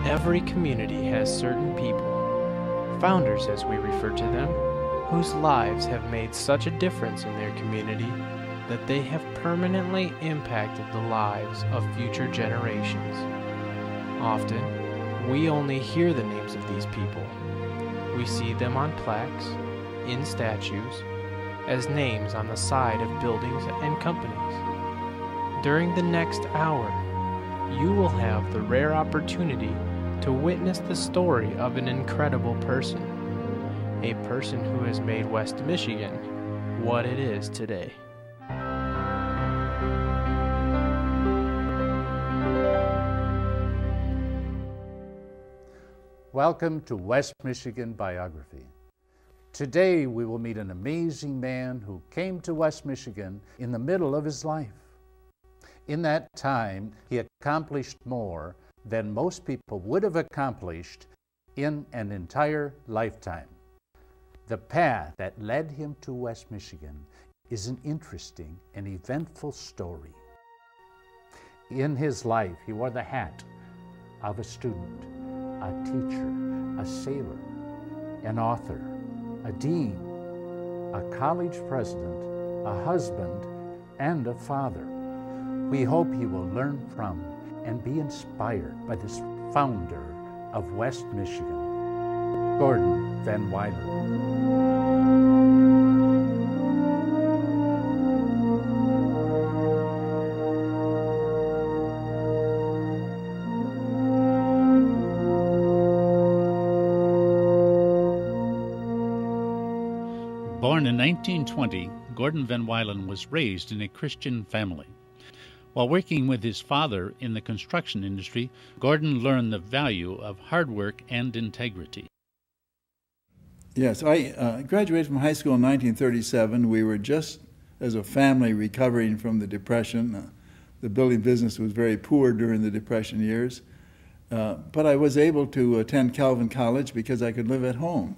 Every community has certain people, founders as we refer to them, whose lives have made such a difference in their community that they have permanently impacted the lives of future generations. Often, we only hear the names of these people. We see them on plaques, in statues, as names on the side of buildings and companies. During the next hour, you will have the rare opportunity to witness the story of an incredible person, a person who has made West Michigan what it is today. Welcome to West Michigan Biography. Today we will meet an amazing man who came to West Michigan in the middle of his life. In that time, he accomplished more than most people would have accomplished in an entire lifetime. The path that led him to West Michigan is an interesting and eventful story. In his life, he wore the hat of a student, a teacher, a sailor, an author, a dean, a college president, a husband, and a father. We hope you will learn from and be inspired by this founder of West Michigan, Gordon Van Wylen. Born in 1920, Gordon Van Wylen was raised in a Christian family. While working with his father in the construction industry, Gordon learned the value of hard work and integrity. Yes, I graduated from high school in 1937. We were just, as a family, recovering from the Depression. The building business was very poor during the Depression years. But I was able to attend Calvin College because I could live at home.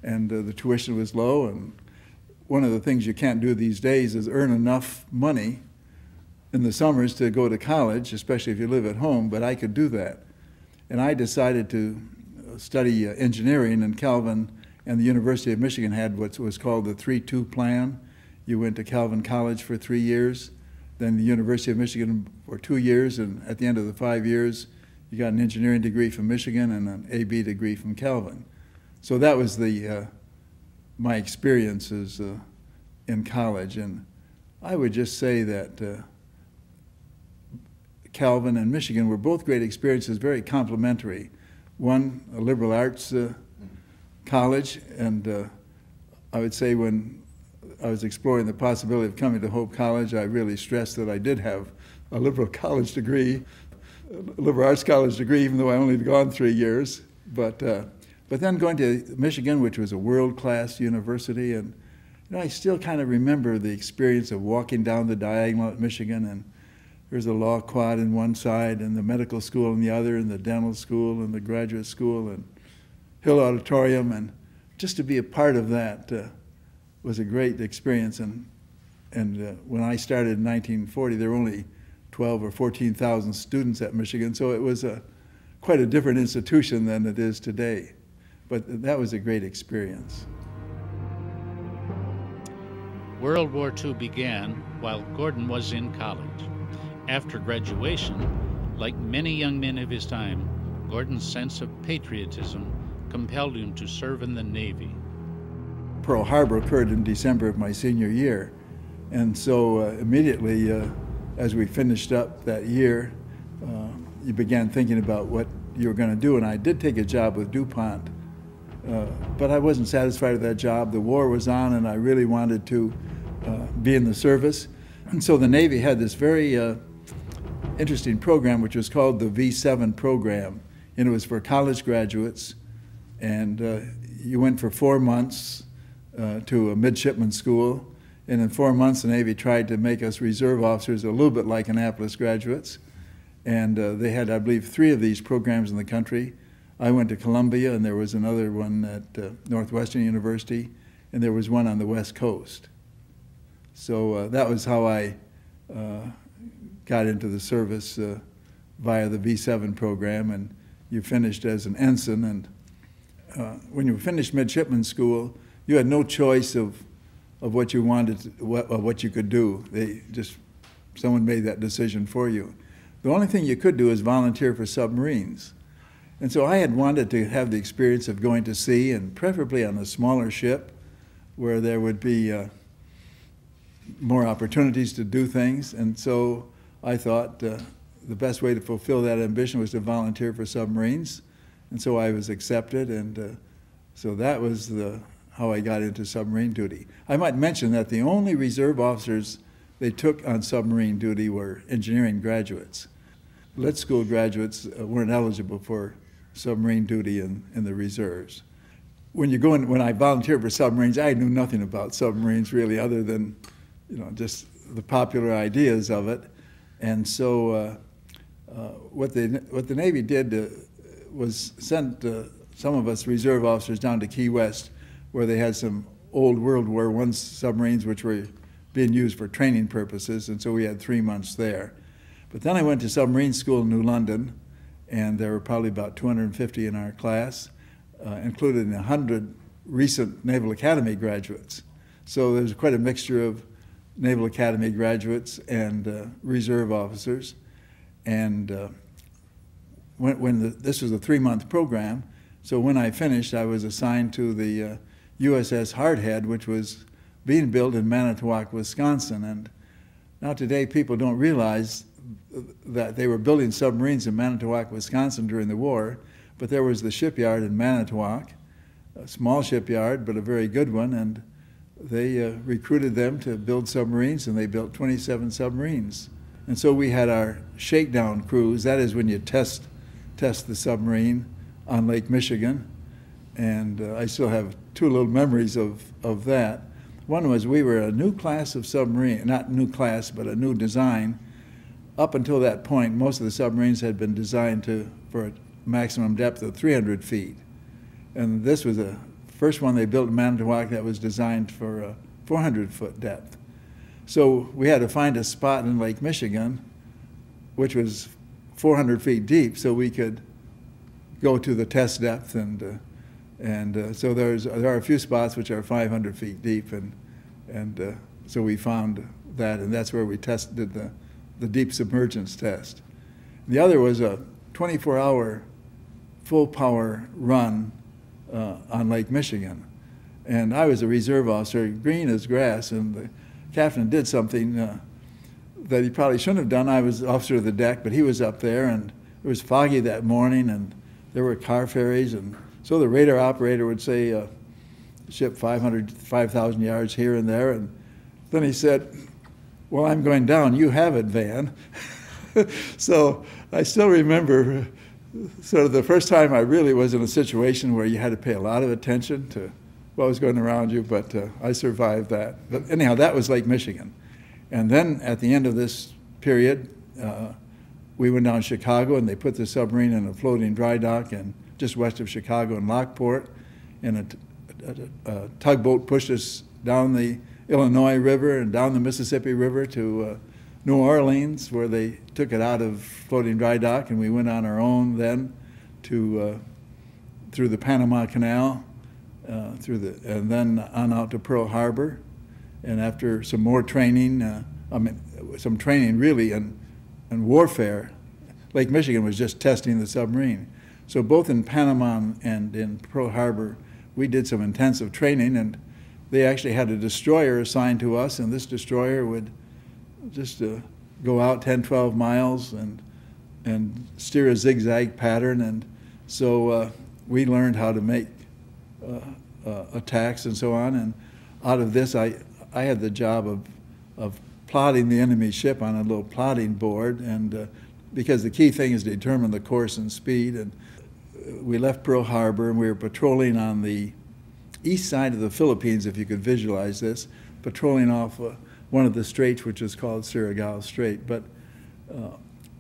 And the tuition was low. And one of the things you can't do these days is earn enough money in the summers to go to college, especially if you live at home, but I could do that. And I decided to study engineering, and Calvin and the University of Michigan had what was called the 3-2 plan. You went to Calvin College for 3 years, then the University of Michigan for 2 years, and at the end of the 5 years, you got an engineering degree from Michigan and an AB degree from Calvin. So that was my experiences in college. And I would just say that Calvin and Michigan were both great experiences, very complementary. One, a liberal arts college, and I would say when I was exploring the possibility of coming to Hope College, I really stressed that I did have a liberal college degree, a liberal arts college degree, even though I only had gone 3 years. But then going to Michigan, which was a world-class university, and I still kind of remember the experience of walking down the diagonal at Michigan, and there's a law quad on one side and the medical school on the other, and the dental school and the graduate school and Hill Auditorium, and just to be a part of that was a great experience. And when I started in 1940, there were only 12 or 14,000 students at Michigan, so it was quite a different institution than it is today. But that was a great experience. World War II began while Gordon was in college. After graduation, like many young men of his time, Gordon's sense of patriotism compelled him to serve in the Navy. Pearl Harbor occurred in December of my senior year, and so immediately as we finished up that year, you began thinking about what you were going to do, and I did take a job with DuPont, but I wasn't satisfied with that job. The war was on, and I really wanted to be in the service, and so the Navy had this very interesting program which was called the V7 program, and it was for college graduates, and you went for 4 months to a midshipman school, and in 4 months the Navy tried to make us reserve officers a little bit like Annapolis graduates, and they had, I believe, 3 of these programs in the country. I went to Columbia, and there was another one at Northwestern University, and there was one on the West Coast. So that was how I got into the service via the V7 program, and you finished as an ensign. And when you finished midshipman school, you had no choice of what you wanted, what you could do. Someone made that decision for you. The only thing you could do is volunteer for submarines. And so I had wanted to have the experience of going to sea, and preferably on a smaller ship where there would be more opportunities to do things. And so I thought the best way to fulfill that ambition was to volunteer for submarines. And so I was accepted, and so that was how I got into submarine duty. I might mention that the only reserve officers they took on submarine duty were engineering graduates. Lit school graduates weren't eligible for submarine duty in the reserves. When I volunteered for submarines, I knew nothing about submarines really, other than just the popular ideas of it. And so what the Navy did was sent some of us reserve officers down to Key West, where they had some old World War I submarines which were being used for training purposes, and so we had 3 months there. But then I went to submarine school in New London, and there were probably about 250 in our class, including 100 recent Naval Academy graduates. So there's quite a mixture of Naval Academy graduates and reserve officers. And this was a 3-month program, so when I finished, I was assigned to the USS Hardhead, which was being built in Manitowoc, Wisconsin. And now today people don't realize that they were building submarines in Manitowoc, Wisconsin during the war, but there was the shipyard in Manitowoc, a small shipyard, but a very good one, and they recruited them to build submarines, and they built 27 submarines. And so we had our shakedown cruise, that is when you test the submarine on Lake Michigan, and I still have 2 little memories of that. One was we were a new class of submarine, not new class, but a new design. Up until that point, most of the submarines had been designed for a maximum depth of 300 feet. And this was the first one they built in Manitowoc that was designed for a 400-foot depth. So we had to find a spot in Lake Michigan, which was 400 feet deep, so we could go to the test depth. And so there are a few spots which are 500 feet deep, and so we found that, and that's where we did the deep submergence test. The other was a 24-hour full power run on Lake Michigan. And I was a reserve officer, green as grass, and the captain did something that he probably shouldn't have done. I was officer of the deck, but he was up there, and it was foggy that morning, and there were car ferries, and so the radar operator would say, ship 5,000 yards here and there, and then he said, well, I'm going down, you have it, Van. So I still remember sort of the first time I really was in a situation where you had to pay a lot of attention to what was going around you, but I survived that. But anyhow, that was Lake Michigan. And then at the end of this period, we went down to Chicago, and they put the submarine in a floating dry dock and just west of Chicago in Lockport, and a tugboat pushed us down the Illinois River and down the Mississippi River to New Orleans, where they took it out of floating dry dock, and we went on our own then to through the Panama Canal, and then on out to Pearl Harbor. And after some more training, some training really in warfare, Lake Michigan was just testing the submarine. So both in Panama and in Pearl Harbor, we did some intensive training, and they actually had a destroyer assigned to us, and this destroyer would just go out 10, 12 miles and steer a zigzag pattern. And so we learned how to make attacks and so on. And out of this, I had the job of plotting the enemy ship on a little plotting board, and because the key thing is to determine the course and speed. And we left Pearl Harbor, and we were patrolling on the east side of the Philippines, if you could visualize this, patrolling off one of the straits, which is called Surigao Strait. But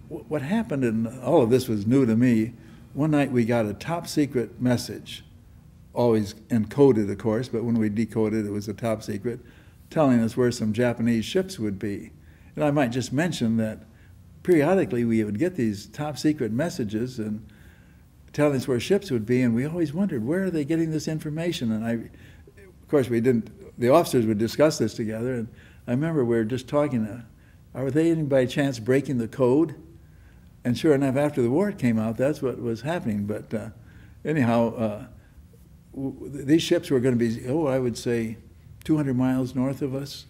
what happened, and all of this was new to me, one night we got a top secret message, always encoded, of course, but when we decoded, it was a top secret, telling us where some Japanese ships would be. And I might just mention that periodically we would get these top secret messages, and telling us where ships would be, and we always wondered, where are they getting this information? And of course, the officers would discuss this together, and I remember we were just talking, are they by chance breaking the code? And sure enough, after the war came out, that's what was happening. But anyhow, these ships were going to be, I would say 200 miles north of us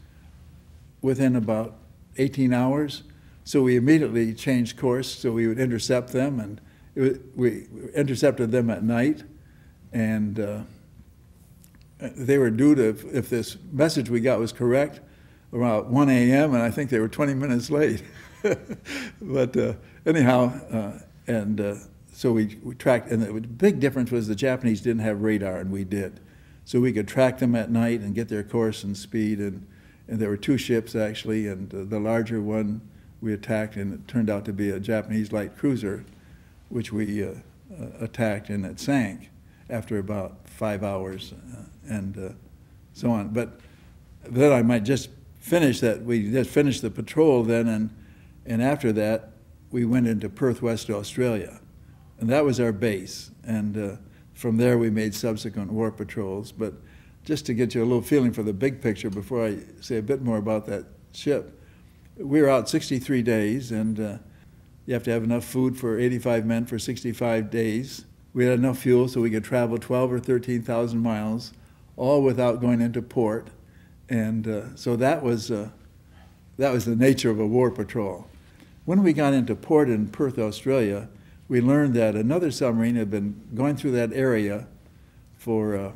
within about 18 hours. So we immediately changed course so we would intercept them, and we intercepted them at night. And they were due to, if this message we got was correct, around 1 a.m., and I think they were 20 minutes late. But anyhow, so we tracked, and the big difference was the Japanese didn't have radar, and we did. So we could track them at night and get their course and speed, and there were two ships actually, and the larger one we attacked, and it turned out to be a Japanese light cruiser, which we attacked, and it sank after about 5 hours, and so on. But then I might just finish that. We just finished the patrol then, and after that, we went into Perth, West Australia. And that was our base. And from there, we made subsequent war patrols. But just to get you a little feeling for the big picture before I say a bit more about that ship, we were out 63 days, and you have to have enough food for 85 men for 65 days. We had enough fuel so we could travel 12 or 13,000 miles, all without going into port. And so that was the nature of a war patrol. When we got into port in Perth, Australia, we learned that another submarine had been going through that area for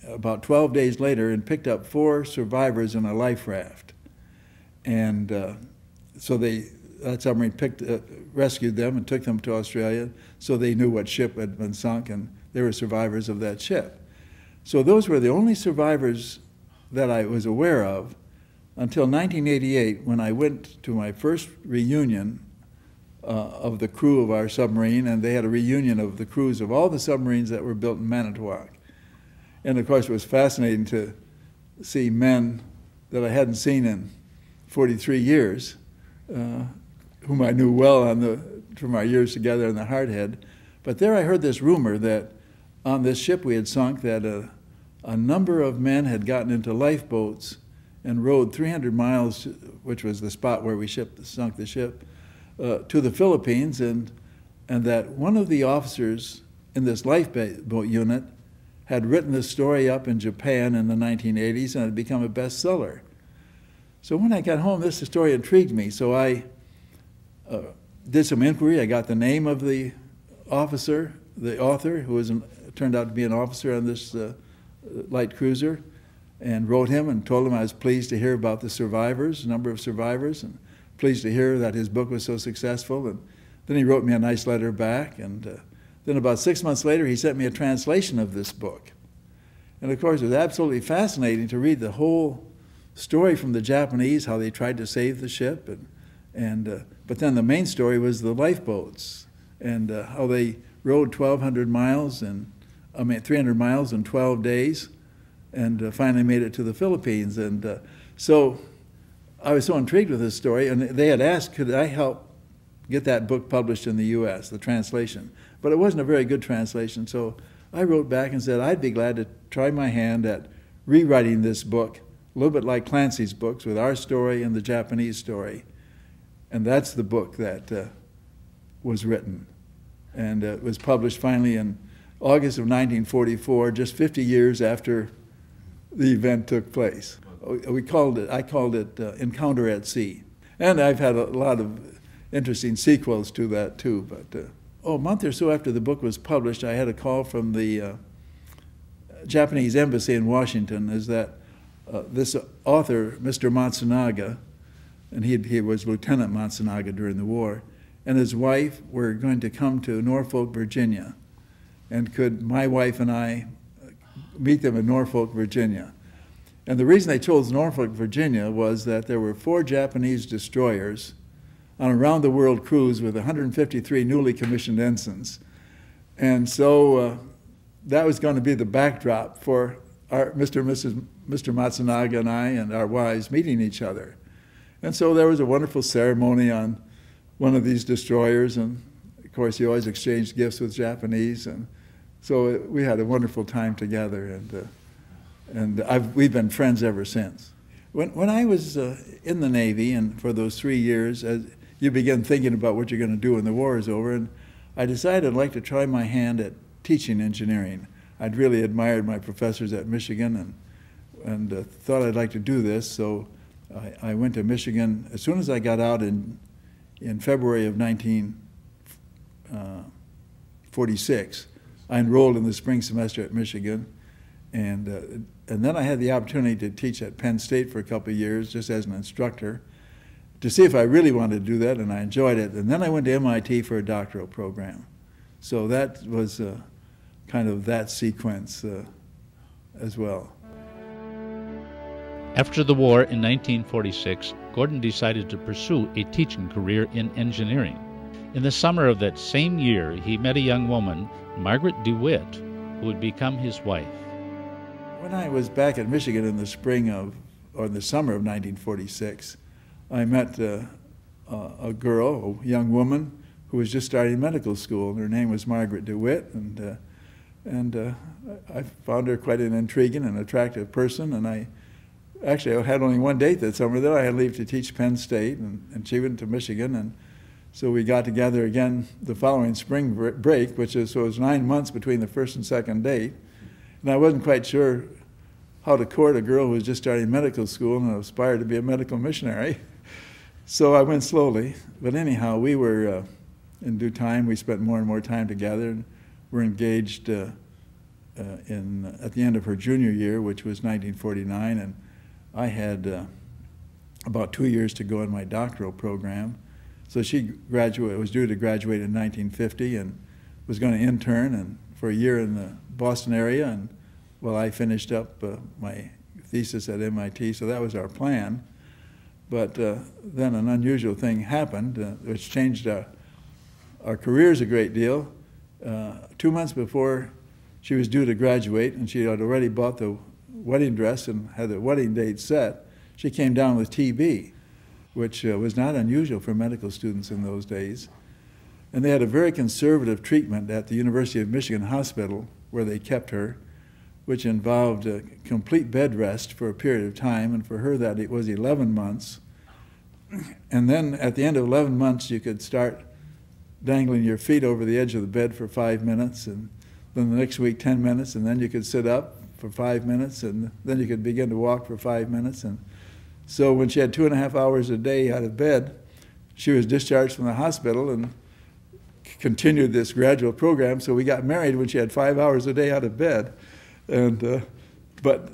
about 12 days later and picked up 4 survivors in a life raft. And so that submarine rescued them and took them to Australia, so they knew what ship had been sunk, and they were survivors of that ship. So those were the only survivors that I was aware of until 1988, when I went to my first reunion of the crew of our submarine, and they had a reunion of the crews of all the submarines that were built in Manitowoc. And of course, it was fascinating to see men that I hadn't seen in 43 years, whom I knew well from our years together in the Hardhead. But there I heard this rumor that on this ship we had sunk, that a number of men had gotten into lifeboats and rowed 300 miles, which was the spot where we sunk the ship, to the Philippines, and that one of the officers in this lifeboat unit had written this story up in Japan in the 1980s, and it had become a bestseller. So when I got home, this story intrigued me, so I did some inquiry. I got the name of the officer, the author, who turned out to be an officer on this light cruiser, and wrote him and told him I was pleased to hear about the survivors, number of survivors, and pleased to hear that his book was so successful. And then he wrote me a nice letter back, and then about 6 months later he sent me a translation of this book. And of course it was absolutely fascinating to read the whole story from the Japanese, how they tried to save the ship, but then the main story was the lifeboats, and how they rowed 300 miles in 12 days, and finally made it to the Philippines. And so I was so intrigued with this story, and they had asked, could I help get that book published in the U.S., the translation. But it wasn't a very good translation, so I wrote back and said I'd be glad to try my hand at rewriting this book, a little bit like Clancy's books, with our story and the Japanese story. And that's the book that was written. And it was published finally in August of 1944, just 50 years after the event took place. I called it Encounter at Sea. And I've had a lot of interesting sequels to that too. But a month or so after the book was published, I had a call from the Japanese embassy in Washington, is that this author, Mr. Matsunaga, and he was Lieutenant Matsunaga during the war, and his wife were going to come to Norfolk, Virginia. And could my wife and I meet them in Norfolk, Virginia? And the reason they chose Norfolk, Virginia was that there were 4 Japanese destroyers on a round-the-world cruise with 153 newly commissioned ensigns. And so that was going to be the backdrop for Mr. Matsunaga and I and our wives meeting each other. And so there was a wonderful ceremony on one of these destroyers, and of course, you always exchanged gifts with Japanese, and so we had a wonderful time together, and we've been friends ever since. When I was in the Navy, and for those 3 years, you begin thinking about what you're going to do when the war is over, and I decided I'd like to try my hand at teaching engineering. I'd really admired my professors at Michigan and thought I'd like to do this, so I went to Michigan as soon as I got out in February of 1946. I enrolled in the spring semester at Michigan, and then I had the opportunity to teach at Penn State for a couple of years just as an instructor to see if I really wanted to do that, and I enjoyed it. And then I went to MIT for a doctoral program. So that was kind of that sequence as well. After the war in 1946, Gordon decided to pursue a teaching career in engineering. In the summer of that same year, he met a young woman, Margaret DeWitt, who would become his wife. When I was back at Michigan in the the summer of 1946, I met a girl, a young woman, who was just starting medical school, and her name was Margaret DeWitt, and I found her quite an intriguing and attractive person, and I had only one date that summer. Then I had to leave to teach Penn State, and she went to Michigan, and so we got together again the following spring break, so it was 9 months between the first and second date, and I wasn't quite sure how to court a girl who was just starting medical school and aspired to be a medical missionary. So I went slowly, but anyhow, we were, in due time, we spent more and more time together, and were engaged at the end of her junior year, which was 1949, and I had about 2 years to go in my doctoral program. So she was due to graduate in 1950 and was going to intern for a year in the Boston area, and well, I finished up my thesis at MIT, so that was our plan. But then an unusual thing happened, which changed our careers a great deal. 2 months before she was due to graduate, and she had already bought the wedding dress and had the wedding date set, she came down with TB, which was not unusual for medical students in those days. And they had a very conservative treatment at the University of Michigan Hospital where they kept her, which involved a complete bed rest for a period of time, and for her that it was 11 months. And then at the end of 11 months, you could start dangling your feet over the edge of the bed for 5 minutes, and then the next week 10 minutes, and then you could sit up for 5 minutes, and then you could begin to walk for 5 minutes. And so when she had 2.5 hours a day out of bed, she was discharged from the hospital and continued this graduate program. So we got married when she had 5 hours a day out of bed. And but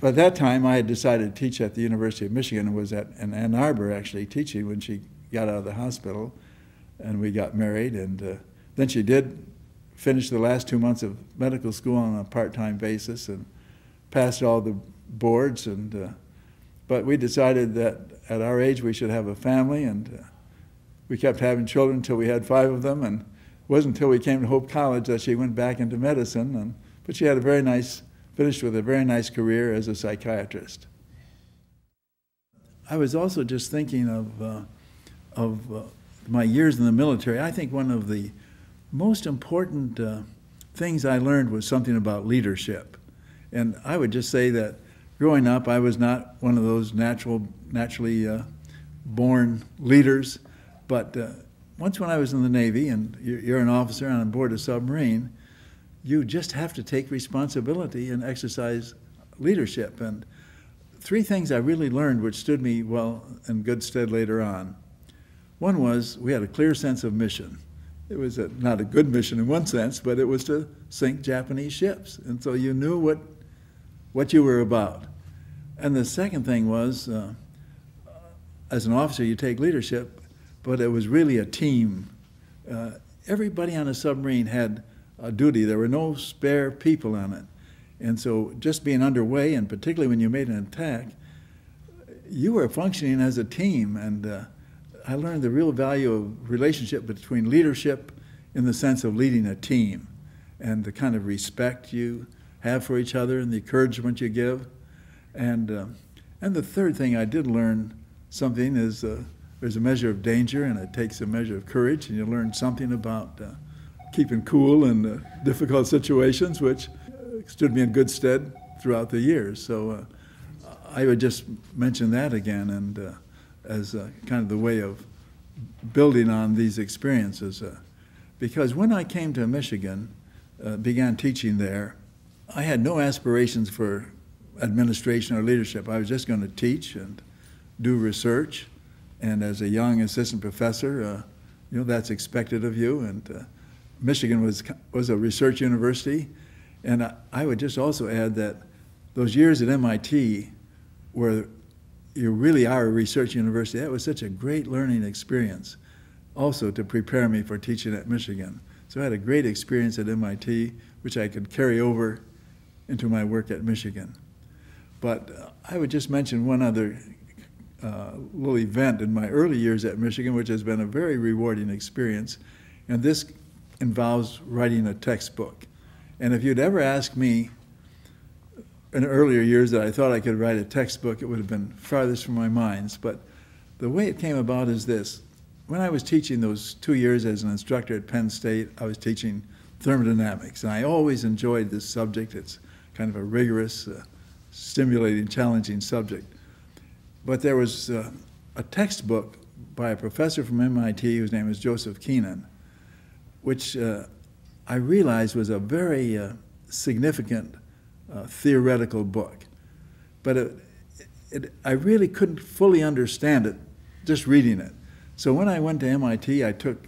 by that time, I had decided to teach at the University of Michigan and was in Ann Arbor actually teaching when she got out of the hospital, and we got married. And then she did finish the last 2 months of medical school on a part-time basis and passed all the boards. And but we decided that at our age we should have a family, and we kept having children until we had 5 of them. And it wasn't until we came to Hope College that she went back into medicine. But she had finished with a very nice career as a psychiatrist. I was also just thinking of my years in the military. I think one of the most important things I learned was something about leadership. And I would just say that growing up, I was not one of those naturally born leaders. But once when I was in the Navy, and you're an officer and on board a submarine, you just have to take responsibility and exercise leadership. And 3 things I really learned which stood me well in good stead later on. One was we had a clear sense of mission. It was not a good mission in one sense, but it was to sink Japanese ships. And so you knew what you were about. And the second thing was, as an officer, you take leadership, but it was really a team. Everybody on a submarine had a duty. There were no spare people on it. And so just being underway, and particularly when you made an attack, you were functioning as a team. And I learned the real value of relationship between leadership in the sense of leading a team, and the kind of respect you have for each other and the encouragement you give. And the third thing I did learn something is there's a measure of danger and it takes a measure of courage, and you learn something about keeping cool in difficult situations, which stood me in good stead throughout the years. So I would just mention that again, and as kind of the way of building on these experiences. Because when I came to Michigan, began teaching there, I had no aspirations for administration or leadership. I was just going to teach and do research. And as a young assistant professor, that's expected of you. And Michigan was a research university. And I would just also add that those years at MIT, where you really are a research university, that was such a great learning experience also to prepare me for teaching at Michigan. So I had a great experience at MIT, which I could carry over into my work at Michigan. But I would just mention one other little event in my early years at Michigan, which has been a very rewarding experience, and this involves writing a textbook. And if you'd ever asked me in earlier years that I thought I could write a textbook, it would have been farthest from my minds. But the way it came about is this. When I was teaching those 2 years as an instructor at Penn State, I was teaching thermodynamics, and I always enjoyed this subject. It's kind of a rigorous, stimulating, challenging subject. But there was a textbook by a professor from MIT whose name was Joseph Keenan, which I realized was a very significant theoretical book. But I really couldn't fully understand it just reading it. So when I went to MIT, I took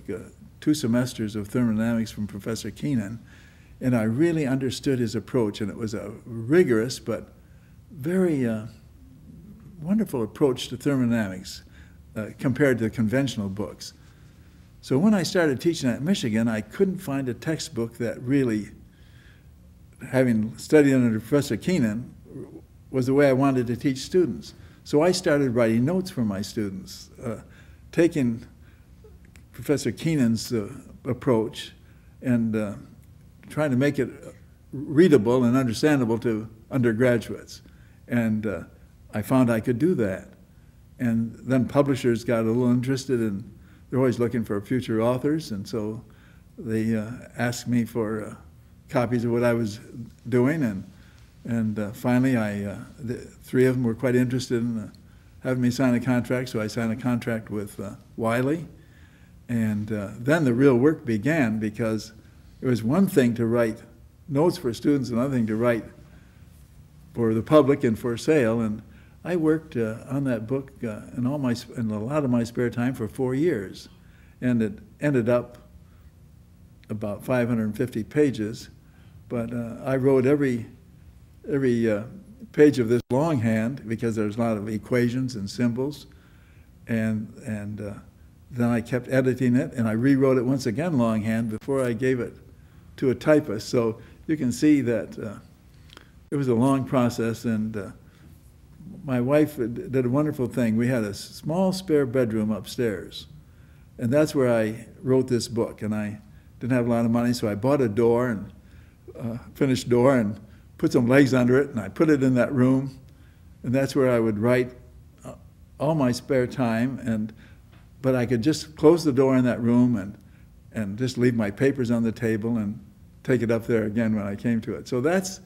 2 semesters of thermodynamics from Professor Keenan, and I really understood his approach, and it was a rigorous but very wonderful approach to thermodynamics compared to the conventional books. So when I started teaching at Michigan, I couldn't find a textbook that really, having studied under Professor Keenan, was the way I wanted to teach students. So I started writing notes for my students, taking Professor Keenan's approach and trying to make it readable and understandable to undergraduates. And I found I could do that. And then publishers got a little interested, and they're always looking for future authors, and so they asked me for copies of what I was doing, and finally the 3 of them were quite interested in having me sign a contract, so I signed a contract with Wylen. And then the real work began, because it was one thing to write notes for students, another thing to write for the public and for sale. And I worked on that book in a lot of my spare time for 4 years, and it ended up about 550 pages. But I wrote every page of this longhand, because there's a lot of equations and symbols, and then I kept editing it, and I rewrote it once again longhand before I gave it to a typist. So you can see that it was a long process, and my wife did a wonderful thing. We had a small spare bedroom upstairs, and that's where I wrote this book. And I didn't have a lot of money, so I bought a door, and finished door, and put some legs under it, and I put it in that room, and that's where I would write all my spare time. But I could just close the door in that room and just leave my papers on the table and take it up there again when I came to it. So that's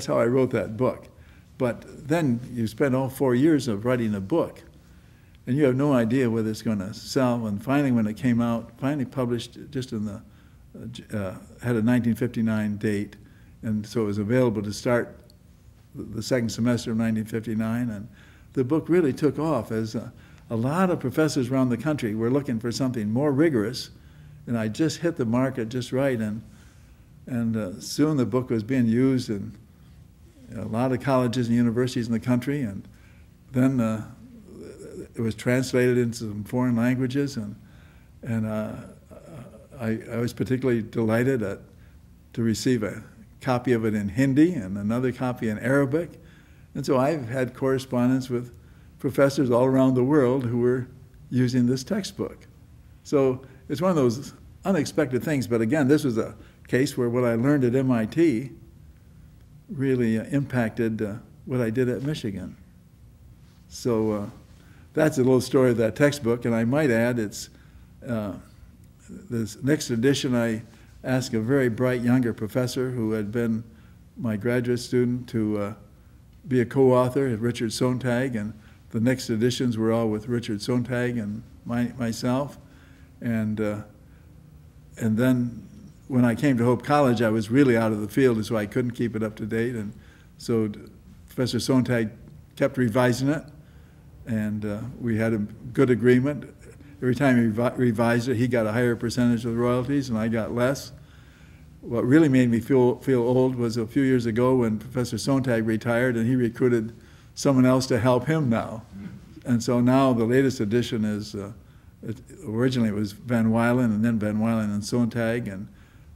how I wrote that book. But then you spend all 4 years of writing a book, and you have no idea whether it's going to sell. And finally, when it came out, finally published just in the, had a 1959 date, and so it was available to start the second semester of 1959. And the book really took off, as a lot of professors around the country were looking for something more rigorous, and I just hit the market just right. And soon the book was being used in a lot of colleges and universities in the country, and then it was translated into some foreign languages, and I was particularly delighted to receive a copy of it in Hindi and another copy in Arabic. And so I've had correspondence with professors all around the world who were using this textbook. So it's one of those unexpected things, but again, this was a case where what I learned at MIT really impacted what I did at Michigan. So that's a little story of that textbook. And I might add, it's this next edition, I asked a very bright younger professor who had been my graduate student to be a co-author, Richard Sontag, and the next editions were all with Richard Sontag and myself. And then when I came to Hope College, I was really out of the field, so I couldn't keep it up to date. And so Professor Sontag kept revising it, and we had a good agreement. Every time he revised it, he got a higher percentage of the royalties, and I got less. What really made me feel old was a few years ago when Professor Sontag retired, and he recruited someone else to help him now. And so now the latest edition is, originally it was Van Wylen, and then Van Wylen and Sontag, and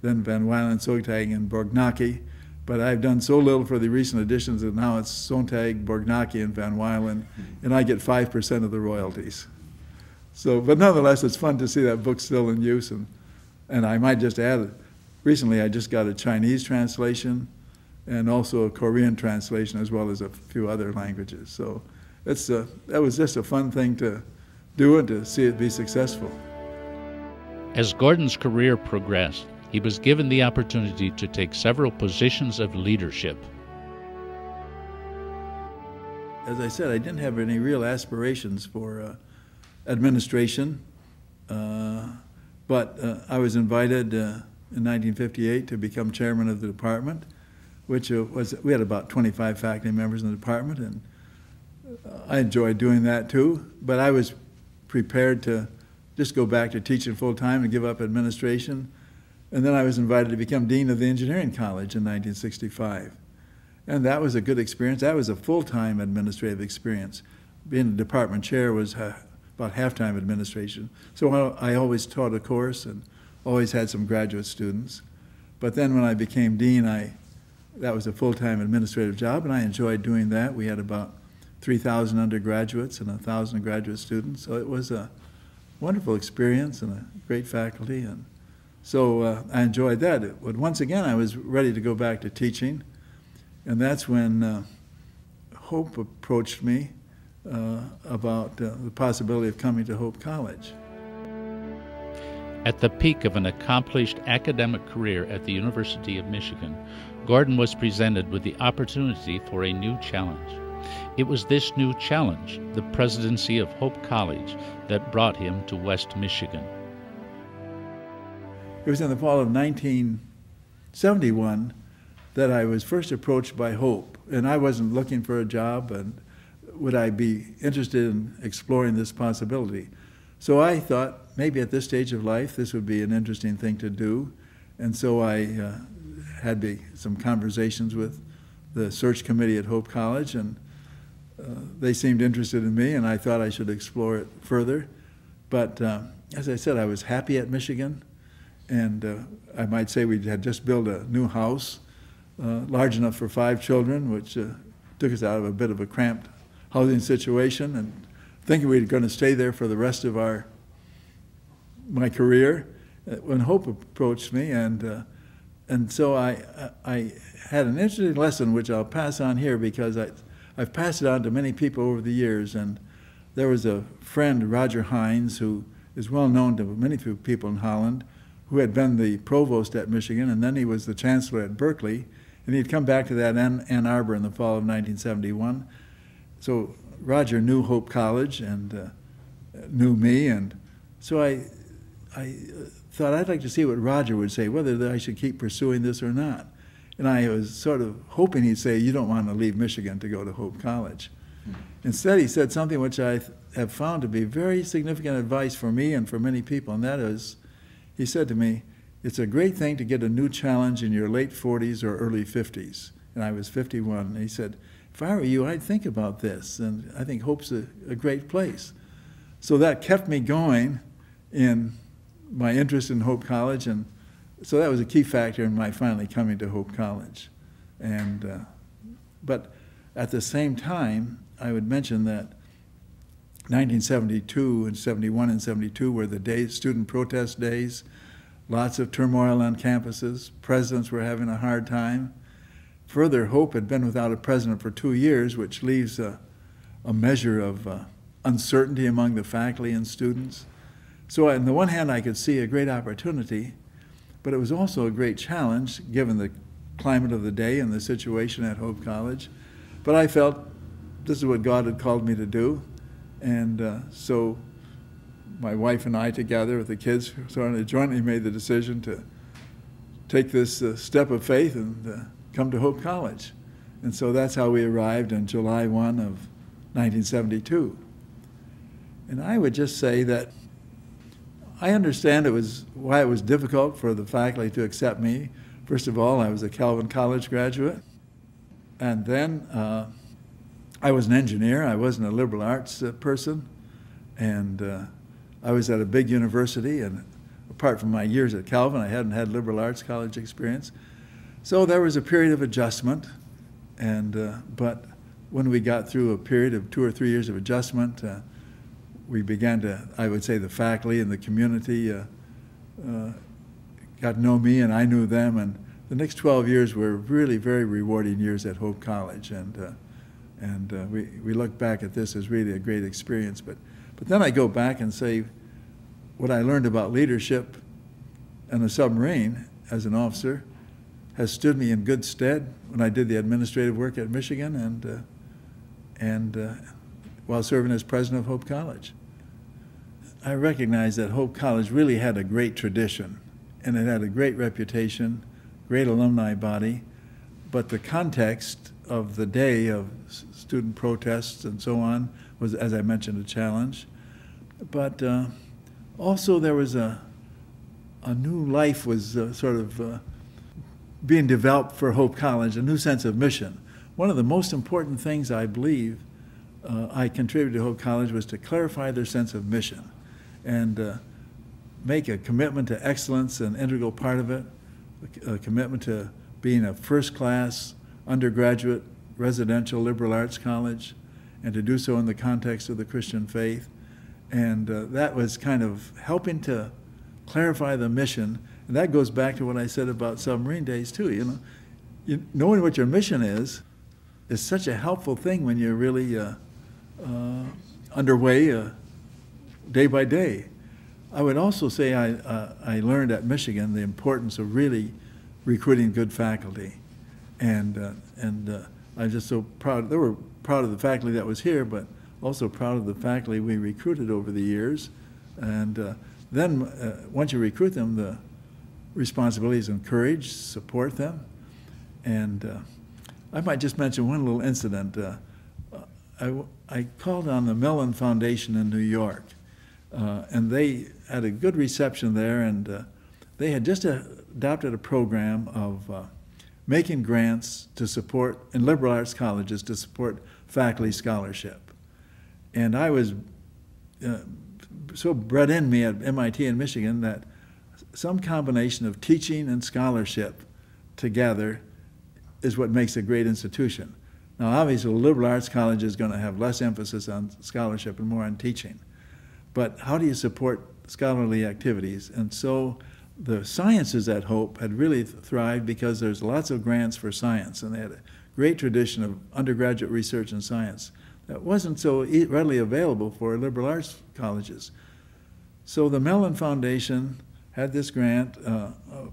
then Van Wylen, Sontag, and Borgnacki. But I've done so little for the recent editions that now it's Sontag, Borgnacki, and Van Wylen, and I get 5% of the royalties. So, but nonetheless, it's fun to see that book still in use. And I might just add, recently I just got a Chinese translation and also a Korean translation, as well as a few other languages. So that was just a fun thing to do and to see it be successful. As Gordon's career progressed, he was given the opportunity to take several positions of leadership. As I said, I didn't have any real aspirations for administration, but I was invited in 1958 to become chairman of the department, which we had about 25 faculty members in the department, and I enjoyed doing that too, but I was prepared to just go back to teaching full-time and give up administration. And then I was invited to become dean of the engineering college in 1965. And that was a good experience. That was a full-time administrative experience. Being a department chair was about half-time administration. So I always taught a course and always had some graduate students. But then when I became dean, that was a full-time administrative job, and I enjoyed doing that. We had about 3,000 undergraduates and 1,000 graduate students. So it was a wonderful experience and a great faculty. And so I enjoyed that. But once again, I was ready to go back to teaching. And that's when Hope approached me about the possibility of coming to Hope College. At the peak of an accomplished academic career at the University of Michigan, Gordon was presented with the opportunity for a new challenge. It was this new challenge, the presidency of Hope College, that brought him to West Michigan. It was in the fall of 1971 that I was first approached by Hope, and I wasn't looking for a job, and would I be interested in exploring this possibility? So I thought maybe at this stage of life this would be an interesting thing to do, and so I had some conversations with the search committee at Hope College, and they seemed interested in me, and I thought I should explore it further. But as I said, I was happy at Michigan, and I might say we had just built a new house, large enough for 5 children, which took us out of a bit of a cramped housing situation, and thinking we were going to stay there for the rest of my career. When Hope approached me, and so I had an interesting lesson, which I'll pass on here because I've passed it on to many people over the years. And there was a friend, Roger Hines, who is well known to many people in Holland, who had been the provost at Michigan, and then he was the chancellor at Berkeley, and he'd come back to that Ann Arbor in the fall of 1971. So Roger knew Hope College and knew me, and so I thought I'd like to see what Roger would say, whether I should keep pursuing this or not. And I was sort of hoping he'd say, you don't want to leave Michigan to go to Hope College. Instead, he said something which I have found to be very significant advice for me and for many people, and that is, he said to me, it's a great thing to get a new challenge in your late 40s or early 50s. And I was 51. And he said, if I were you, I'd think about this. And I think Hope's a great place. So that kept me going in my interest in Hope College. And so that was a key factor in my finally coming to Hope College. And, but at the same time, I would mention that 1972 and 71 and 72 were the student protest days. Lots of turmoil on campuses. Presidents were having a hard time. Further, Hope had been without a president for 2 years, which leaves a measure of uncertainty among the faculty and students. So on the one hand, I could see a great opportunity, but it was also a great challenge given the climate of the day and the situation at Hope College. But I felt this is what God had called me to do. And so my wife and I together with the kids sort of jointly made the decision to take this step of faith and come to Hope College. And so that's how we arrived on July 1 of 1972. And I would just say that I understand why it was difficult for the faculty to accept me. First of all, I was a Calvin College graduate. And then I was an engineer. I wasn't a liberal arts person. And I was at a big university, and apart from my years at Calvin, I hadn't had liberal arts college experience. So there was a period of adjustment. But when we got through a period of 2 or 3 years of adjustment, we began to, I would say, the faculty and the community got to know me and I knew them. And the next 12 years were really very rewarding years at Hope College. And we look back at this as really a great experience. But then I go back and say what I learned about leadership and a submarine as an officer has stood me in good stead when I did the administrative work at Michigan and while serving as president of Hope College. I recognize that Hope College really had a great tradition, and it had a great reputation, great alumni body, but the context of the day of student protests and so on was, as I mentioned, a challenge. But also there was a new life was being developed for Hope College, a new sense of mission. One of the most important things I believe I contributed to Hope College was to clarify their sense of mission and make a commitment to excellence an integral part of it, a commitment to being a first-class undergraduate residential liberal arts college, and to do so in the context of the Christian faith. And that was kind of helping to clarify the mission. And that goes back to what I said about submarine days too. Knowing what your mission is such a helpful thing when you're really underway day by day. I would also say I learned at Michigan the importance of really recruiting good faculty, and I'm just so proud. They were proud of the faculty that was here, but also proud of the faculty we recruited over the years. And then once you recruit them, the responsibility is encourage, support them. And I might just mention one little incident. I called on the Mellon Foundation in New York, and they had a good reception there, and they had just adopted a program of making grants to support, in liberal arts colleges, to support faculty scholarship. And I was so bred in me at MIT and Michigan that some combination of teaching and scholarship together is what makes a great institution. Now, obviously, a liberal arts college is going to have less emphasis on scholarship and more on teaching. But how do you support scholarly activities? And so the sciences at Hope had really thrived because there's lots of grants for science, and they had a great tradition of undergraduate research in science that wasn't so readily available for liberal arts colleges. So the Mellon Foundation had this grant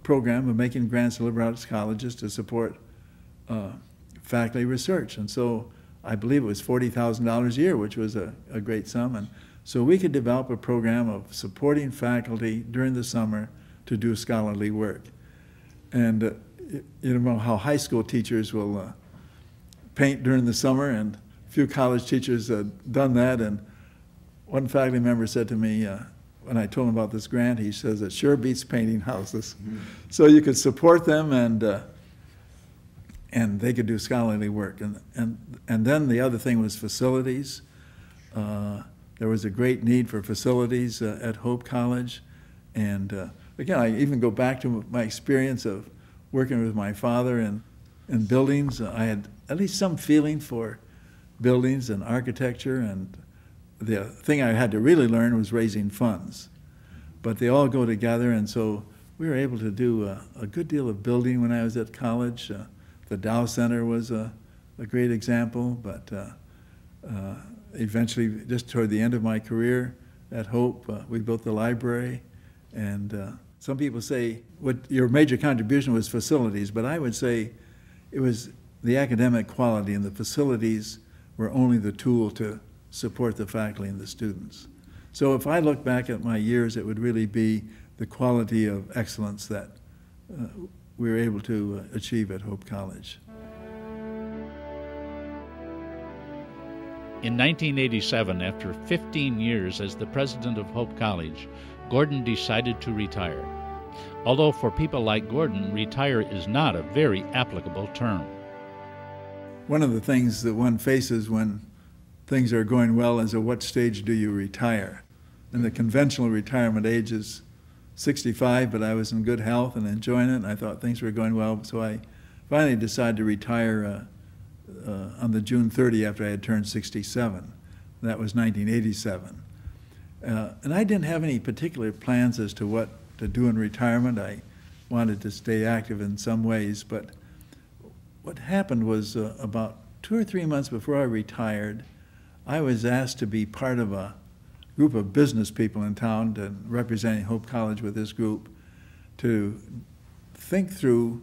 program of making grants to liberal arts colleges to support faculty research. And so I believe it was $40,000 a year, which was a great sum. And so we could develop a program of supporting faculty during the summer to do scholarly work. And you know how high school teachers will paint during the summer, and a few college teachers had done that. And one faculty member said to me, when I told him about this grant, he says, it sure beats painting houses. Mm-hmm. So you could support them, and they could do scholarly work. And then the other thing was facilities. There was a great need for facilities at Hope College. And again, I even go back to my experience of working with my father in buildings. I had at least some feeling for buildings and architecture, and the thing I had to really learn was raising funds. But they all go together, and so we were able to do a good deal of building when I was at college. The Dow Center was a great example, but eventually, just toward the end of my career at Hope, we built the library. And some people say what your major contribution was facilities, but I would say it was the academic quality, and the facilities were only the tool to support the faculty and the students. So if I look back at my years, it would really be the quality of excellence that we were able to achieve at Hope College. In 1987, after 15 years as the president of Hope College, Gordon decided to retire. Although for people like Gordon, retire is not a very applicable term. One of the things that one faces when things are going well is at what stage do you retire? And the conventional retirement age is 65, but I was in good health and enjoying it, and I thought things were going well, so I finally decided to retire on the June 30 after I had turned 67. That was 1987. And I didn't have any particular plans as to what to do in retirement. I wanted to stay active in some ways, but what happened was about 2 or 3 months before I retired, I was asked to be part of a group of business people in town, and representing Hope College with this group, to think through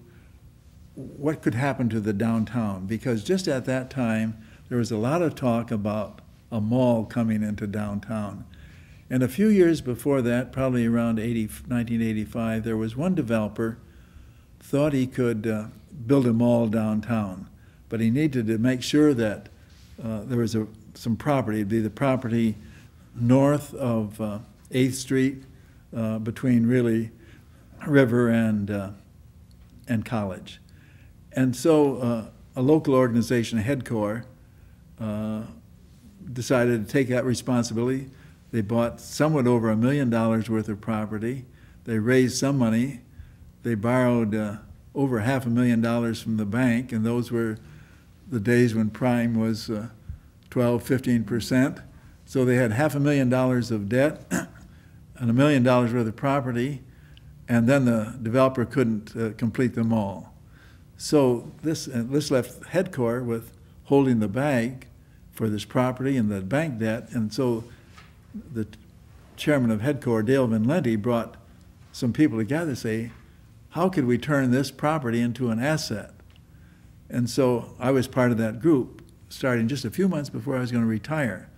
what could happen to the downtown, because just at that time there was a lot of talk about a mall coming into downtown. And a few years before that, probably around 1985, there was one developer thought he could build a mall downtown, but he needed to make sure that there was some property. It'd be the property north of 8th Street, between really River and College. And so a local organization, HeadCorps, decided to take that responsibility. They bought somewhat over $1 million worth of property. They raised some money. They borrowed over $500,000 from the bank, and those were the days when prime was 12–15%. So they had $500,000 of debt and $1 million worth of property, and then the developer couldn't complete the mall. So this left HeadCorps with holding the bag for this property and the bank debt, and so the chairman of HeadCorps, Dale Van Lente, brought some people together to say, how could we turn this property into an asset? And so I was part of that group, starting just a few months before I was going to retire.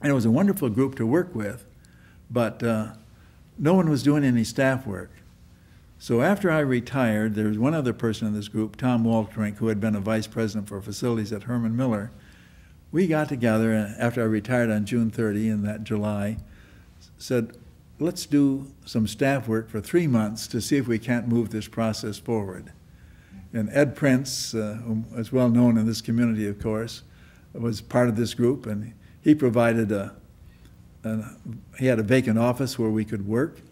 And it was a wonderful group to work with, but no one was doing any staff work. So after I retired, there was one other person in this group, Tom Waltrink, who had been a vice president for facilities at Herman Miller. We got together after I retired on June 30 in that July, said, let's do some staff work for 3 months to see if we can't move this process forward. And Ed Prince, who is well known in this community, of course, was part of this group, and he provided he had a vacant office where we could work.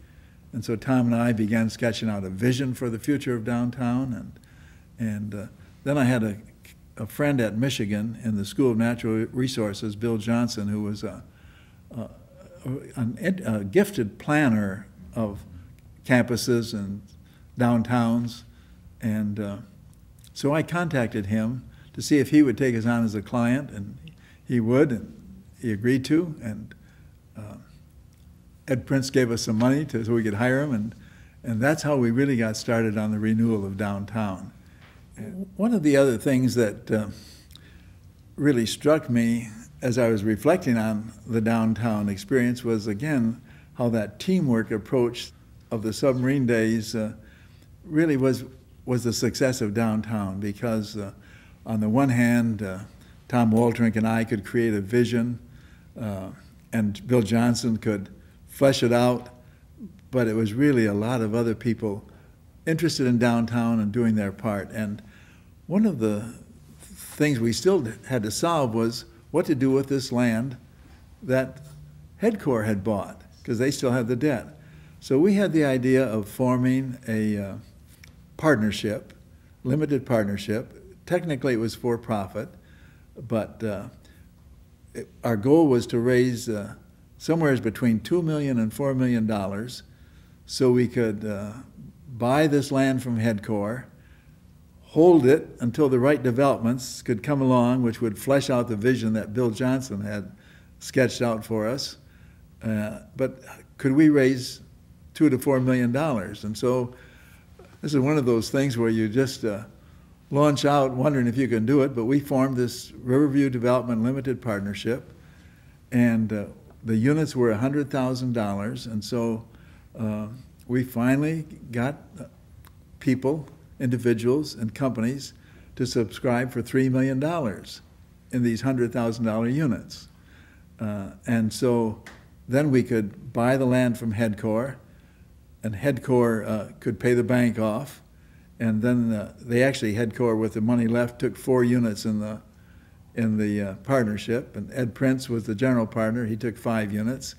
And so Tom and I began sketching out a vision for the future of downtown. And then I had a friend at Michigan in the School of Natural Resources, Bill Johnson, who was a gifted planner of campuses and downtowns. And so I contacted him to see if he would take us on as a client, and he would, and he agreed to. And Ed Prince gave us some money so we could hire him, and that's how we really got started on the renewal of downtown. And one of the other things that really struck me as I was reflecting on the downtown experience was, again, how that teamwork approach of the submarine days really was the success of downtown, because on the one hand, Tom Waltrink and I could create a vision, and Bill Johnson could flesh it out, but it was really a lot of other people interested in downtown and doing their part. And one of the things we still had to solve was what to do with this land that HeadCorps had bought, because they still had the debt. So we had the idea of forming a partnership, limited partnership. Technically it was for profit, but our goal was to raise somewhere between $2 million and $4 million so we could buy this land from HeadCorps, hold it until the right developments could come along, which would flesh out the vision that Bill Johnson had sketched out for us. But could we raise $2 to $4 million? And so this is one of those things where you just launch out wondering if you can do it, but we formed this Riverview Development Limited Partnership, and the units were $100,000, and so we finally got people, individuals, and companies to subscribe for $3 million in these $100,000 units. And so then we could buy the land from HEDCOR, and HEDCOR could pay the bank off, and then they actually, HEDCOR, with the money left, took 4 units in the partnership, and Ed Prince was the general partner. He took 5 units.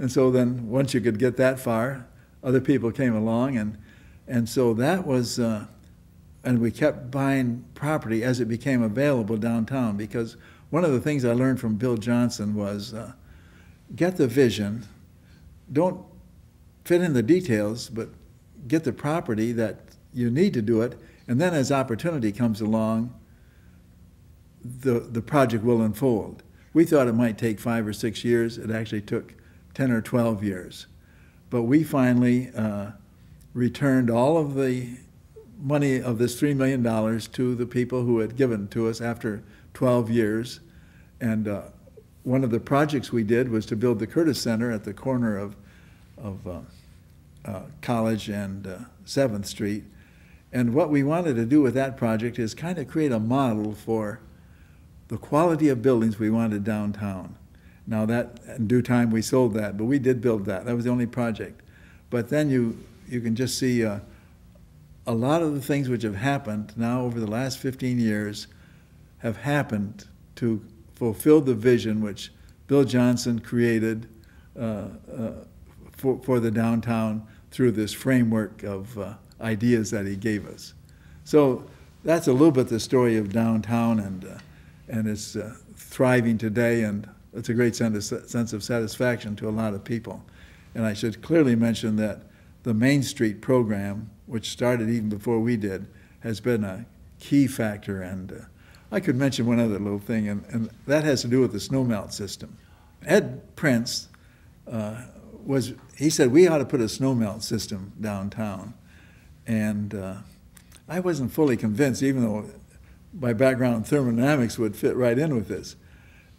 And so then once you could get that far, other people came along, and so that was, and we kept buying property as it became available downtown, because one of the things I learned from Bill Johnson was get the vision, don't fit in the details, but get the property that you need to do it, and then as opportunity comes along, the project will unfold. We thought it might take 5 or 6 years. It actually took 10 or 12 years. But we finally returned all of the money of this $3 million to the people who had given to us after 12 years. And one of the projects we did was to build the Curtis Center at the corner of College and 7th Street. And what we wanted to do with that project is kind of create a model for the quality of buildings we wanted downtown. Now that, in due time, we sold that, but we did build that. That was the only project. But then you can just see a lot of the things which have happened now over the last 15 years have happened to fulfill the vision which Bill Johnson created for the downtown through this framework of ideas that he gave us. So that's a little bit the story of downtown, and it's thriving today, and it's a great sense of satisfaction to a lot of people. And I should clearly mention that the Main Street program, which started even before we did, has been a key factor. And I could mention one other little thing, and that has to do with the snowmelt system. Ed Prince he said we ought to put a snowmelt system downtown. And I wasn't fully convinced, even though my background in thermodynamics would fit right in with this.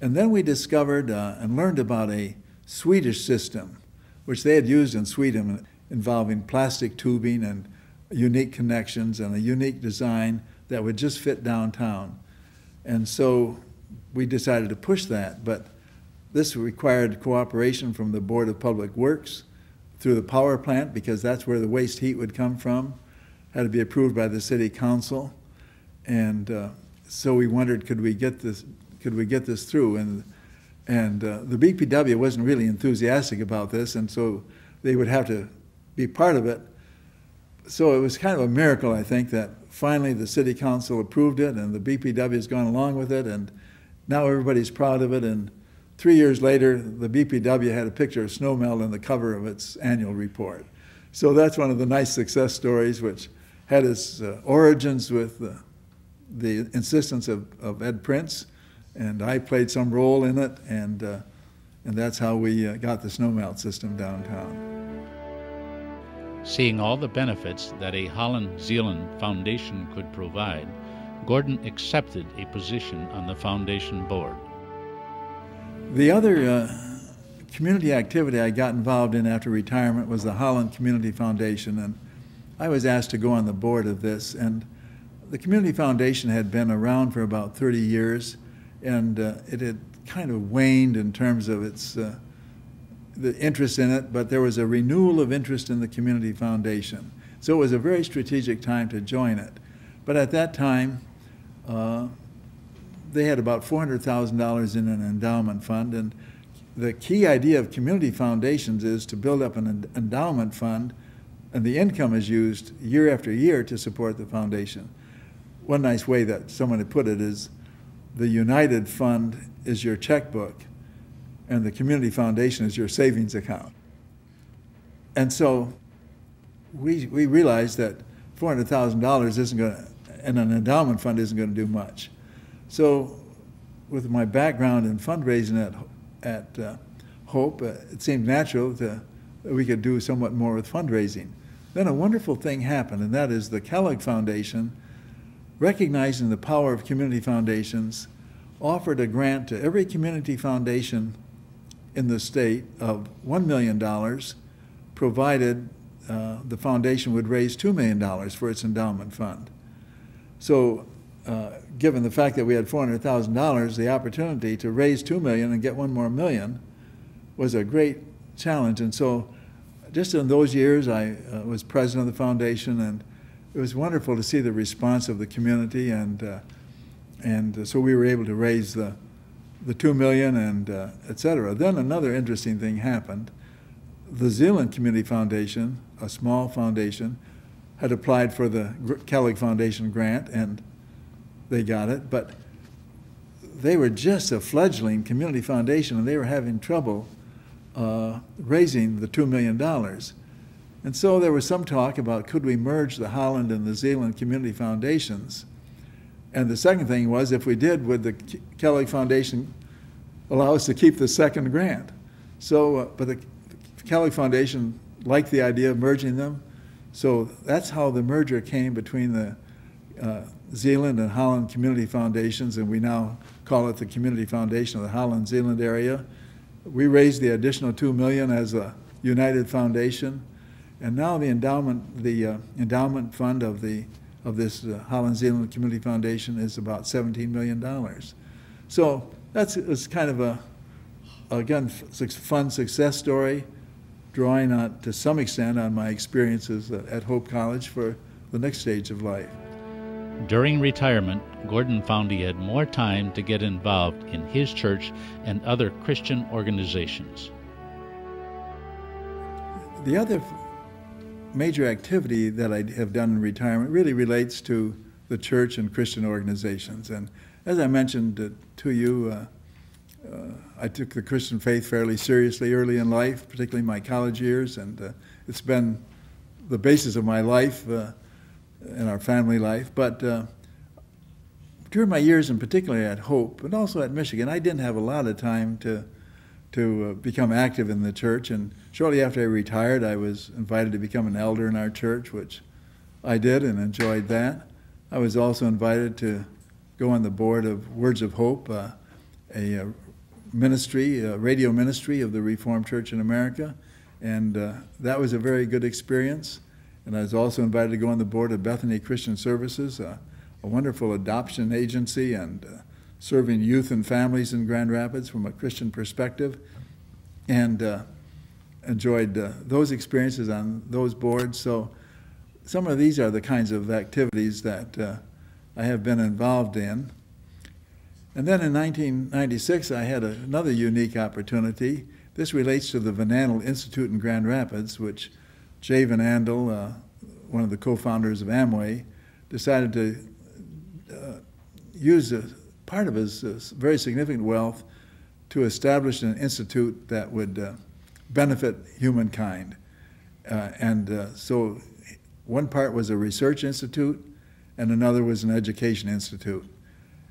And then we discovered and learned about a Swedish system, which they had used in Sweden, involving plastic tubing and unique connections and a unique design that would just fit downtown. And so we decided to push that, but this required cooperation from the Board of Public Works through the power plant, because that's where the waste heat would come from. Had to be approved by the city council. And so we wondered, could we get this through? And the BPW wasn't really enthusiastic about this, and so they would have to be part of it. So it was kind of a miracle, I think, that finally the city council approved it, and the BPW has gone along with it, and now everybody's proud of it. And 3 years later, the BPW had a picture of snowmelt on the cover of its annual report. So that's one of the nice success stories, which had its origins with the insistence of Ed Prince, and I played some role in it, and that's how we got the snowmelt system downtown. Seeing all the benefits that a Holland-Zeeland foundation could provide, Gordon accepted a position on the foundation board. The other community activity I got involved in after retirement was the Holland Community Foundation, and I was asked to go on the board of this. And the Community Foundation had been around for about 30 years, and it had kind of waned in terms of its the interest in it, but there was a renewal of interest in the Community Foundation. So it was a very strategic time to join it. But at that time, they had about $400,000 in an endowment fund, and the key idea of community foundations is to build up an endowment fund, and the income is used year after year to support the foundation. One nice way that someone had put it is, the United Fund is your checkbook, and the Community Foundation is your savings account. And so we realized that $400,000 isn't going to and an endowment fund isn't going to do much. So with my background in fundraising at Hope, it seemed natural that we could do somewhat more with fundraising. Then a wonderful thing happened, and that is the Kellogg Foundation, recognizing the power of community foundations, offered a grant to every community foundation in the state of $1 million, provided the foundation would raise $2 million for its endowment fund. So given the fact that we had $400,000, the opportunity to raise $2 million and get $1 more million was a great challenge. And so just in those years, I was president of the foundation, and it was wonderful to see the response of the community, and so we were able to raise the $2 million and et cetera. Then another interesting thing happened. The Zeeland Community Foundation, a small foundation, had applied for the Kellogg Foundation grant, and they got it, but they were just a fledgling community foundation, and they were having trouble raising the $2 million. And so there was some talk about could we merge the Holland and the Zeeland community foundations. And the second thing was, if we did, would the Kellogg Foundation allow us to keep the second grant? So, but the Kellogg Foundation liked the idea of merging them. So that's how the merger came between the Zeeland and Holland Community Foundations, and we now call it the Community Foundation of the Holland-Zeeland area. We raised the additional $2 million as a united foundation, and now the endowment fund of this Holland-Zeeland Community Foundation is about $17 million. So it's kind of a, again, fun success story, drawing on, to some extent, on my experiences at Hope College for the next stage of life. During retirement, Gordon found he had more time to get involved in his church and other Christian organizations. The other major activity that I have done in retirement really relates to the church and Christian organizations. And as I mentioned to you, I took the Christian faith fairly seriously early in life, particularly in my college years, and it's been the basis of my life and our family life. But during my years, in particular at Hope, and also at Michigan, I didn't have a lot of time to become active in the church. And shortly after I retired, I was invited to become an elder in our church, which I did and enjoyed that. I was also invited to go on the board of Words of Hope, a ministry, a radio ministry of the Reformed Church in America, and that was a very good experience. And I was also invited to go on the board of Bethany Christian Services, a wonderful adoption agency, and serving youth and families in Grand Rapids from a Christian perspective, and enjoyed those experiences on those boards. So some of these are the kinds of activities that I have been involved in. And then in 1996, I had another unique opportunity. This relates to the Van Andel Institute in Grand Rapids, which Jay Van Andel, one of the co-founders of Amway, decided to use a part of his very significant wealth to establish an institute that would benefit humankind. So one part was a research institute, and another was an education institute.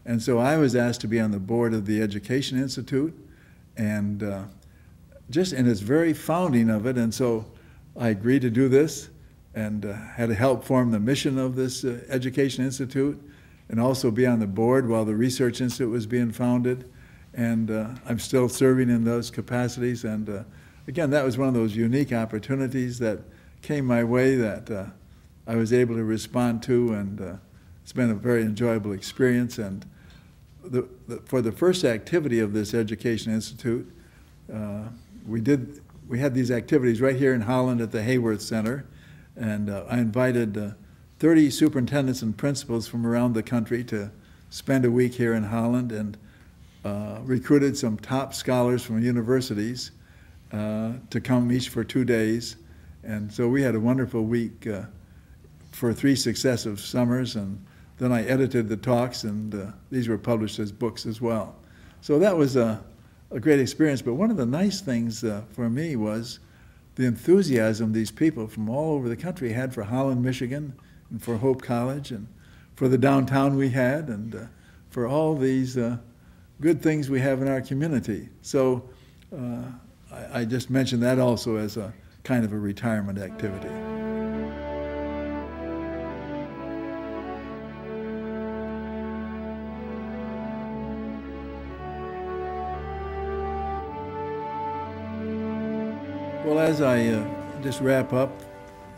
And so I was asked to be on the board of the Education Institute, and just in its very founding of it, and so I agreed to do this, and had to help form the mission of this Education Institute, and also be on the board while the Research Institute was being founded. And I'm still serving in those capacities, and again, that was one of those unique opportunities that came my way that I was able to respond to, and it's been a very enjoyable experience. And for the first activity of this Education Institute, we had these activities right here in Holland at the Hayworth Center, and I invited 30 superintendents and principals from around the country to spend a week here in Holland, and recruited some top scholars from universities to come each for 2 days. And so we had a wonderful week for 3 successive summers, and then I edited the talks, and these were published as books as well. So that was a great experience. But one of the nice things for me was the enthusiasm these people from all over the country had for Holland, Michigan, and for Hope College, and for the downtown we had and for all these good things we have in our community. So I just mentioned that also as a kind of a retirement activity. Well, as I just wrap up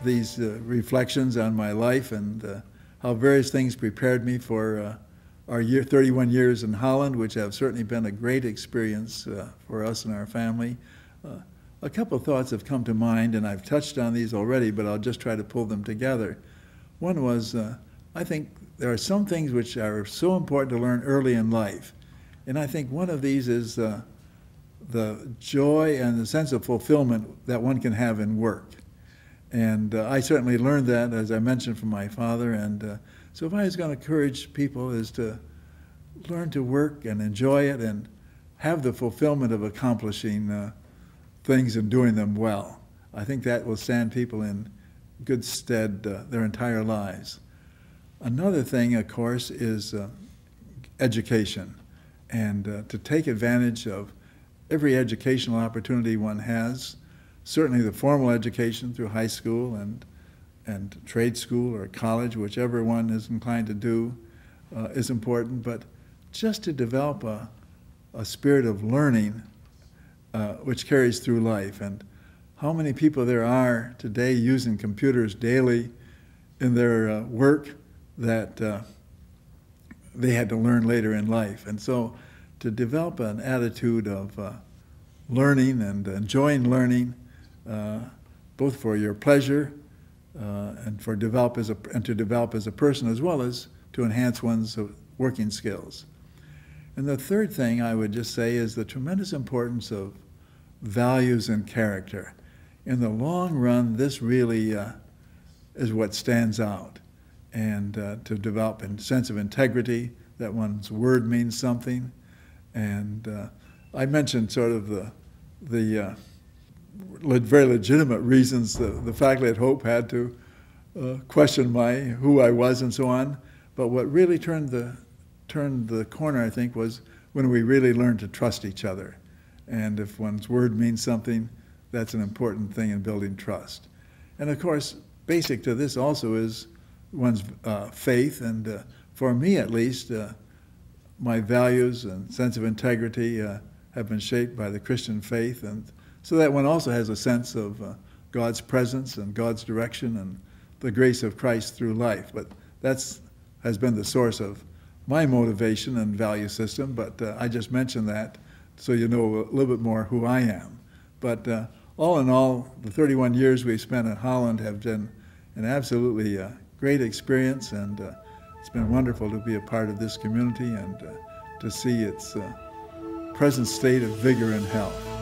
these reflections on my life and how various things prepared me for our 31 years in Holland, which have certainly been a great experience for us and our family, a couple of thoughts have come to mind, and I've touched on these already, but I'll just try to pull them together. One was, I think there are some things which are so important to learn early in life, and I think one of these is the joy and the sense of fulfillment that one can have in work. And I certainly learned that, as I mentioned, from my father. And so if I was going to encourage people is to learn to work and enjoy it and have the fulfillment of accomplishing things and doing them well. I think that will stand people in good stead their entire lives. Another thing, of course, is education, and to take advantage of every educational opportunity one has. Certainly the formal education through high school and trade school or college, whichever one is inclined to do, is important, but just to develop a spirit of learning which carries through life. And how many people there are today using computers daily in their work that they had to learn later in life. And so to develop an attitude of learning and enjoying learning, both for your pleasure and to develop as a person, as well as to enhance one's working skills. And the third thing I would just say is the tremendous importance of values and character. In the long run, this really is what stands out. And to develop a sense of integrity, that one's word means something. And I mentioned sort of the very legitimate reasons the faculty at Hope had to question who I was and so on. But what really turned the corner, I think, was when we really learned to trust each other. And if one's word means something, that's an important thing in building trust. And of course, basic to this also is one's faith. And for me, at least, my values and sense of integrity have been shaped by the Christian faith, and so that one also has a sense of God's presence and God's direction and the grace of Christ through life. But that's has been the source of my motivation and value system, but I just mentioned that so you know a little bit more who I am. But all in all, the 31 years we've spent in Holland have been an absolutely great experience, and it's been wonderful to be a part of this community and to see its present state of vigor and health.